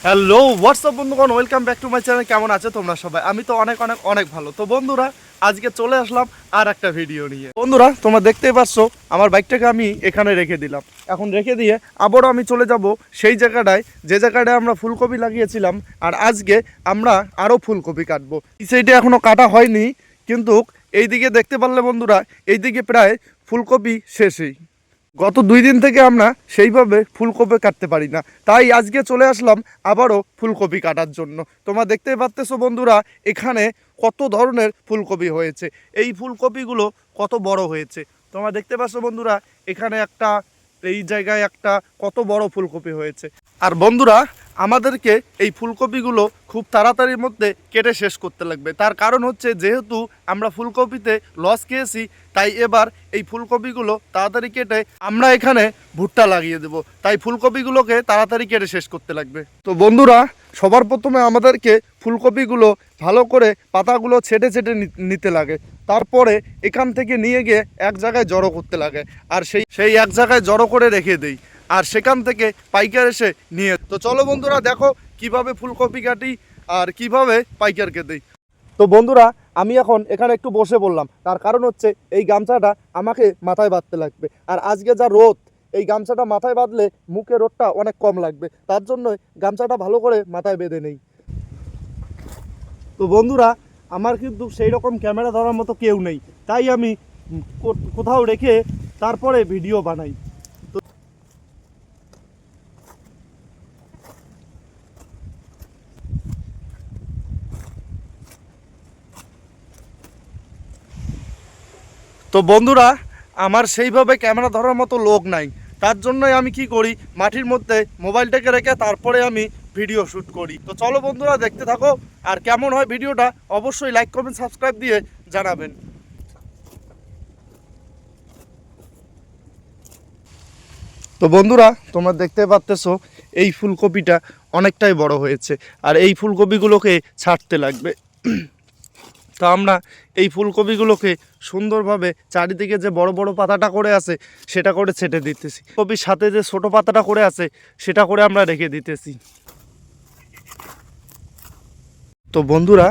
Hello WhatsApp বন্ধুগণ, welcome back to my channel. কেমন আছে তোমরা সবাই? আমি তো অনেক অনেক অনেক ভালো। তো বন্ধুরা, আজকে চলে আসলাম আর একটা ভিডিও নিয়ে। বন্ধুরা, তোমরা দেখতেই পাচ্ছ আমার বাইকটাকে আমি এখানে রেখে দিলাম। এখন রেখে দিয়ে আবারও আমি চলে যাব সেই জায়গাটায় যে জায়গাটায় আমরা ফুলকপি লাগিয়েছিলাম। আর আজকে আমরা আরও ফুলকপি কাটবো। এই সাইডে এখনও কাটা হয়নি, কিন্তু এইদিকে দেখতে পারলে বন্ধুরা, এইদিকে প্রায় ফুলকপি শেষই। গত 2 দিন থেকে আমরা সেইভাবে ফুলকপি কাটতে পারি না, তাই আজকে চলে আসলাম আবারও ফুলকপি কাটার জন্য। তোমরা দেখতেই পাচ্তেছো বন্ধুরা, এখানে কত ধরনের ফুলকপি হয়েছে। এই ফুলকপিগুলো কত বড় হয়েছে তোমরা দেখতে পাচ্ছ বন্ধুরা। এখানে একটা, এই জায়গায় একটা, কত বড় ফুলকপি হয়েছে। আর বন্ধুরা, আমাদেরকে এই ফুলকপিগুলো খুব তাড়াতাড়ির মধ্যে কেটে শেষ করতে লাগবে। তার কারণ হচ্ছে, যেহেতু আমরা ফুলকপিতে লস খেয়েছি, তাই এবার এই ফুলকপিগুলো তাড়াতাড়ি কেটে আমরা এখানে ভুট্টা লাগিয়ে দেব। তাই ফুলকপিগুলোকে তাড়াতাড়ি কেটে শেষ করতে লাগবে। তো বন্ধুরা, সবার প্রথমে আমাদেরকে ফুলকপিগুলো ভালো করে পাতাগুলো ছেটে ছেটে নিতে লাগে। তারপরে এখান থেকে নিয়ে গিয়ে এক জায়গায় জড়ো করতে লাগে। আর সেই এক জায়গায় জড়ো করে রেখে দেই। আর সেখান থেকে পাইকার এসে নিয়ে। তো চলো বন্ধুরা, দেখো কিভাবে ফুলকপি কাটি আর কিভাবে পাইকারকে দেই। তো বন্ধুরা, আমি এখন এখানে একটু বসে বললাম, তার কারণ হচ্ছে এই গামছাটা আমাকে মাথায় বাঁধতে লাগবে। আর আজকে যা রোদ, এই গামছাটা মাথায় বাঁধলে মুখে রোদটা অনেক কম লাগবে। তার জন্য গামছাটা ভালো করে মাথায় বেঁধে নেই। তো বন্ধুরা, আমার কিন্তু সেই রকম ক্যামেরা ধরার মতো কেউ নেই, তাই আমি কোথাও রেখে তারপরে ভিডিও বানাই। তো বন্ধুরা, আমার সেইভাবে ক্যামেরা ধরার মতো লোক নাই, তার জন্যই আমি কি করি, মাটির মধ্যে মোবাইলটাকে রেখে তারপরে আমি ভিডিও শ্যুট করি। তো চলো বন্ধুরা, দেখতে থাকো। আর কেমন হয় ভিডিওটা অবশ্যই লাইক কমেন্ট সাবস্ক্রাইব দিয়ে জানাবেন। তো বন্ধুরা, তোমরা দেখতে পাচ্তেছো এই ফুলকপিটা অনেকটাই বড় হয়েছে। আর এই ফুলকপিগুলোকে ছাড়তে লাগবে। তো আমরা এই ফুলকপিগুলোকে সুন্দরভাবে চারিদিকে যে বড় বড় পাতাটা করে আছে সেটা করে ছেটে দিতেছি। কপির সাথে যে ছোট পাতাটা করে আছে সেটা করে আমরা রেখে দিতেছি। তো বন্ধুরা,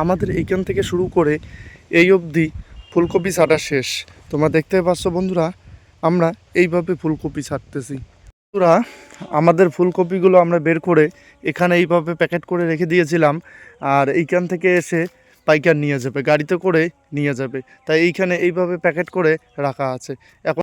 আমাদের এইখান থেকে শুরু করে এই অবধি ফুলকপি ছাঁটা শেষ। তোমরা দেখতে পাচ্ছ বন্ধুরা, আমরা এইভাবে ফুলকপি ছাড়তেছি। বন্ধুরা, আমাদের ফুলকপিগুলো আমরা বের করে এখানে এইভাবে প্যাকেট করে রেখে দিয়েছিলাম। আর এইখান থেকে এসে পাইকার নিয়ে যাবে, গাড়িতে করে নিয়ে যাবে। তাই এইখানে এইভাবে প্যাকেট করে রাখা আছে। এখন